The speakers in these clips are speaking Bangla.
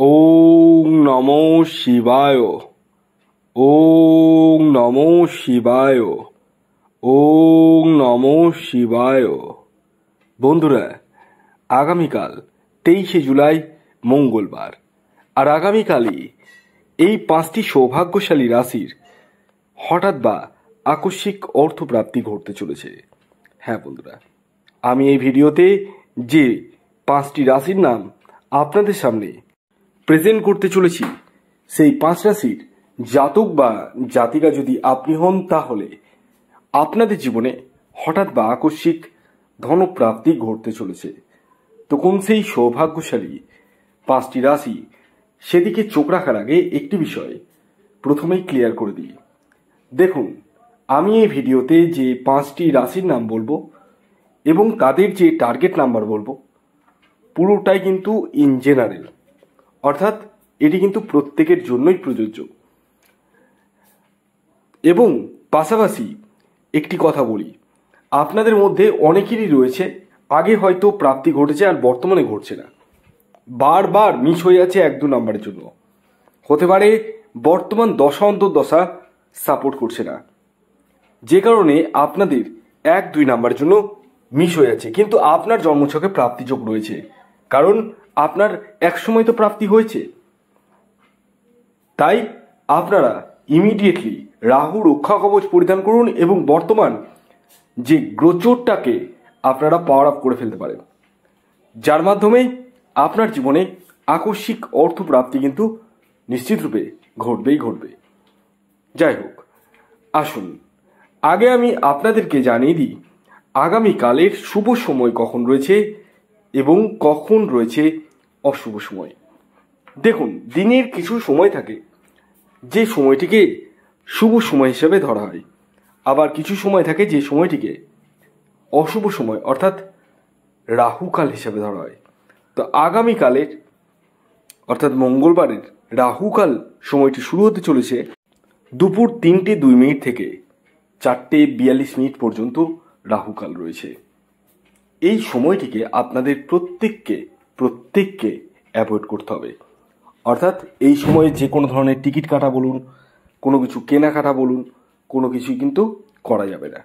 ওং নমো শিবায়। ওং নমো শিবায়। ওং নমো শিবায়। বন্ধুরা, আগামীকাল 23শে জুলাই মঙ্গলবার, আর আগামীকালই এই 5টি সৌভাগ্যশালী রাশির হঠাৎ বা আকস্মিক অর্থপ্রাপ্তি ঘটতে চলেছে। হ্যাঁ বন্ধুরা, আমি এই ভিডিওতে যে 5টি রাশির নাম আপনাদের সামনে প্রেজেন্ট করতে চলেছি, সেই 5 রাশির জাতক বা জাতিকা যদি আপনি হন, তাহলে আপনাদের জীবনে হঠাৎ বা আকস্মিক ধনপ্রাপ্তি ঘটতে চলেছে। তো কোন সেই সৌভাগ্যশালী 5টি রাশি, সেদিকে চোখ রাখার আগে একটি বিষয় প্রথমেই ক্লিয়ার করে দিই। দেখুন, আমি এই ভিডিওতে যে 5টি রাশির নাম বলবো এবং তাদের যে টার্গেট নাম্বার বলবো, পুরোটাই কিন্তু ইন জেনারেল, অর্থাৎ এটি কিন্তু প্রত্যেকের জন্যই প্রযোজ্য। এবং পাশাপাশি একটি কথা বলি, আপনাদের মধ্যে অনেকেরই রয়েছে আগে হয়তো প্রাপ্তি ঘটেছে আর বর্তমানে ঘটছে না, বারবার মিস হয়ে যাচ্ছে 1-2 নাম্বারের জন্য। হতে পারে বর্তমান দশা অন্তর্দশা সাপোর্ট করছে না, যে কারণে আপনাদের 1-2 নাম্বারের জন্য মিস হয়ে যাচ্ছে, কিন্তু আপনার জন্মছকে প্রাপ্তিযোগ রয়েছে, কারণ আপনার একসময় তো প্রাপ্তি হয়েছে। তাই আপনারা ইমিডিয়েটলি রাহু রক্ষা কবচ পরিধান করুন এবং বর্তমান যে গোচরটাকে আপনারা পাওয়ার আপ করে ফেলতে পারেন, যার মাধ্যমে আপনার জীবনে আকস্মিক অর্থপ্রাপ্তি কিন্তু নিশ্চিতরূপে ঘটবেই ঘটবে। যাই হোক, আসুন আগে আমি আপনাদেরকে জানিয়ে দিই আগামীকালের শুভ সময় কখন রয়েছে এবং কখন রয়েছে অশুভ সময়। দেখুন, দিনের কিছু সময় থাকে যে সময়টিকে শুভ সময় হিসেবে ধরা হয়, আবার কিছু সময় থাকে যে সময়টিকে অশুভ সময় অর্থাৎ রাহুকাল হিসেবে ধরা হয়। তো আগামীকালের অর্থাৎ মঙ্গলবারের রাহুকাল সময়টি শুরু হতে চলেছে দুপুর 3টে 2 মিনিট থেকে 4টে 42 মিনিট পর্যন্ত রাহুকাল রয়েছে। এই সময়টিকে আপনাদের প্রত্যেককে অ্যাভয়েড করতে হবে। অর্থাৎ এই সময়ে যে কোনো ধরনের টিকিট কাটা বলুন, কোনো কিছু কেনাকাটা বলুন, কোনো কিছুই কিন্তু করা যাবে না।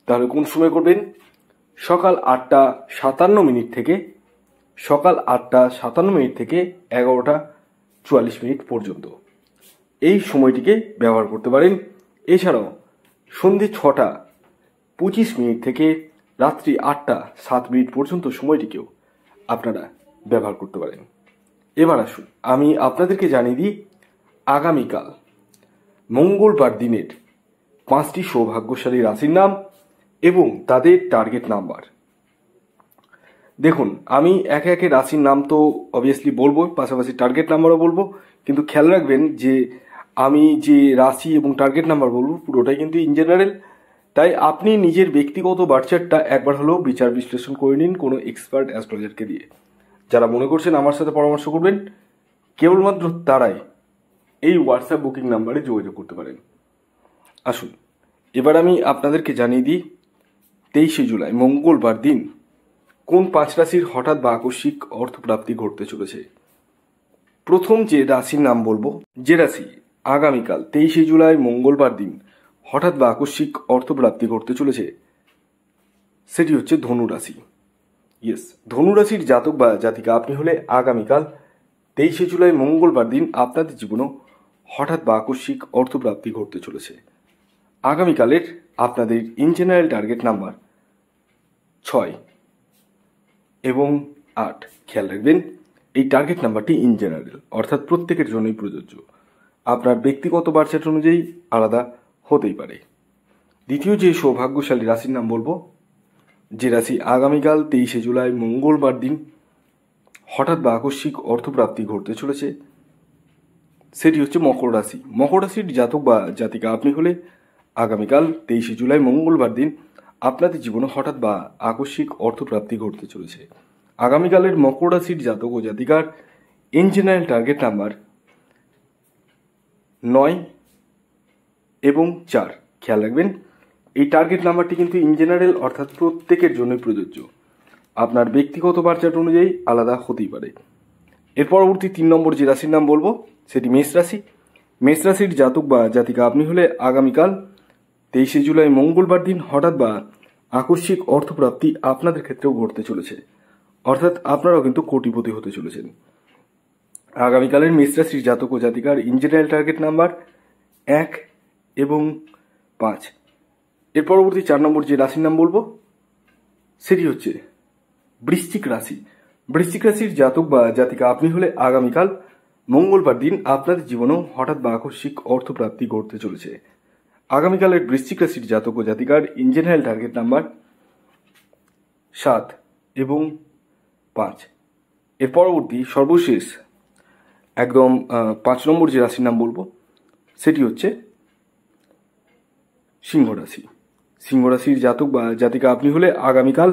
তাহলে কোন সময় করবেন? সকাল 8টা 57 মিনিট থেকে 11টা 44 মিনিট পর্যন্ত এই সময়টিকে ব্যবহার করতে পারেন। এছাড়াও সন্ধে 6টা 25 মিনিট থেকে রাত্রি 8টা 7 মিনিট পর্যন্ত সময়টিকেও আপনারা ব্যবহার করতে পারেন। এবার আসুন আমি আপনাদেরকে জানিয়ে দিই আগামীকাল মঙ্গলবার দিনের 5টি সৌভাগ্যশালী রাশির নাম এবং তাদের টার্গেট নাম্বার। দেখুন, আমি একে একে রাশির নাম তো অবভিয়াসলি বলবো, পাশাপাশি টার্গেট নাম্বারও বলবো, কিন্তু খেয়াল রাখবেন যে আমি যে রাশি এবং টার্গেট নাম্বার বলবো পুরোটাই কিন্তু ইন জেনারেল। তাই আপনি নিজের ব্যক্তিগত বার্চারটা একবার হলেও বিচার বিশ্লেষণ করে নিন কোনো এক্সপার্ট অ্যাস্ট্রোলজারকে দিয়ে। যারা মনে করছেন আমার সাথে পরামর্শ করবেন, কেবলমাত্র তারাই এই হোয়াটসঅ্যাপ বুকিং নাম্বারে যোগাযোগ করতে পারেন। আসুন এবার আমি আপনাদেরকে জানিয়ে দিই 23শে জুলাই মঙ্গলবার দিন কোন 5 রাশির হঠাৎ বা আকস্মিক অর্থপ্রাপ্তি ঘটতে চলেছে। প্রথম যে রাশির নাম বলবো, যে রাশি আগামীকাল 23শে জুলাই মঙ্গলবার দিন হঠাৎ বা আকস্মিক অর্থপ্রাপ্তি ঘটতে চলেছে, সেটি হচ্ছে ধনু রাশি। ইয়েস, ধনু রাশির জাতক বা জাতিকা আপনি হলে আগামীকাল 23শে জুলাই মঙ্গলবার দিন আপনাদের জীবনেও হঠাৎ বা আকস্মিক অর্থপ্রাপ্তি ঘটতে চলেছে। আগামীকালের আপনাদের ইন জেনারেল টার্গেট নাম্বার 6 এবং 8। খেয়াল রাখবেন এই টার্গেট নাম্বারটি ইন জেনারেল, অর্থাৎ প্রত্যেকের জন্যই প্রযোজ্য। আপনার ব্যক্তিগত বার্চার্ট অনুযায়ী আলাদা হতেই পারে। দ্বিতীয় যে সৌভাগ্যশালী রাশির নাম বলবো, যে রাশি আগামীকাল 23শে জুলাই মঙ্গলবার দিন হঠাৎ বা আকস্মিক অর্থপ্রাপ্তি ঘটতে চলেছে, সেটি হচ্ছে মকর রাশি। মকর রাশির জাতক বা জাতিকা আপনি হলে আগামীকাল 23শে জুলাই মঙ্গলবার দিন আপনাদের জীবনে হঠাৎ বা আকস্মিক অর্থপ্রাপ্তি ঘটতে চলেছে। আগামীকালের মকর রাশির জাতক ও জাতিকার ইন জেনারেল টার্গেট নাম্বার 9 এবং 4। খেয়াল রাখবেন এই টার্গেট নাম্বারটি কিন্তু ইন জেনারেল, অর্থাৎ প্রত্যেকের জন্যই প্রযোজ্য। আপনার ব্যক্তিগত বার্চার্ট অনুযায়ী আলাদা হতেই পারে। এর পরবর্তী 3 নম্বর যে রাশির নাম বলবো সেটি মেষ রাশি। মেষ রাশির জাতক বা জাতিকা আপনি হলে আগামীকাল 23শে জুলাই মঙ্গলবার দিন হঠাৎ বা আকস্মিক অর্থপ্রাপ্তি আপনাদের ক্ষেত্রেও ঘটতে চলেছে, অর্থাৎ আপনারাও কিন্তু কোটিপতি হতে চলেছেন। আগামীকালের মেষ রাশির জাতক ও জাতিকার ইন জেনারেল টার্গেট নাম্বার 1 এবং 5। এর পরবর্তী 4 নম্বর যে রাশির নাম বলবো সেটি হচ্ছে বৃশ্চিক রাশি। বৃশ্চিক রাশির জাতক বা জাতিকা আপনি হলে আগামীকাল মঙ্গলবার দিন আপনাদের জীবনেও হঠাৎ বা আকস্মিক অর্থপ্রাপ্তি ঘটতে চলেছে। আগামীকালের বৃশ্চিক রাশির জাতক ও জাতিকার ইন জেনারেল টার্গেট নাম্বার 7 এবং 5। এর পরবর্তী সর্বশেষ একদম 5 নম্বর যে রাশির নাম বলবো সেটি হচ্ছে সিংহ রাশি। সিংহ রাশির জাতক বা জাতিকা আপনি হলে আগামীকাল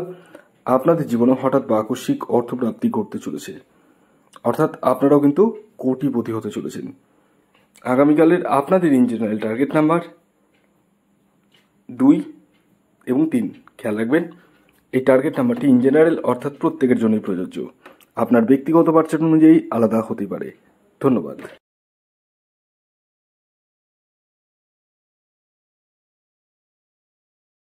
আপনাদের জীবনে হঠাৎ বা আকস্মিক অর্থপ্রাপ্তি ঘটতে চলেছে, অর্থাৎ আপনারাও কিন্তু কোটিপতি হতে চলেছেন। আগামীকালের আপনাদের ইন জেনারেল টার্গেট নাম্বার 2 এবং 3। খেয়াল রাখবেন এই টার্গেট নাম্বারটি ইন জেনারেল অর্থাৎ প্রত্যেকের জন্যই প্রযোজ্য, আপনার ব্যক্তিগত বার্চেট অনুযায়ী আলাদা হতে পারে। ধন্যবাদ।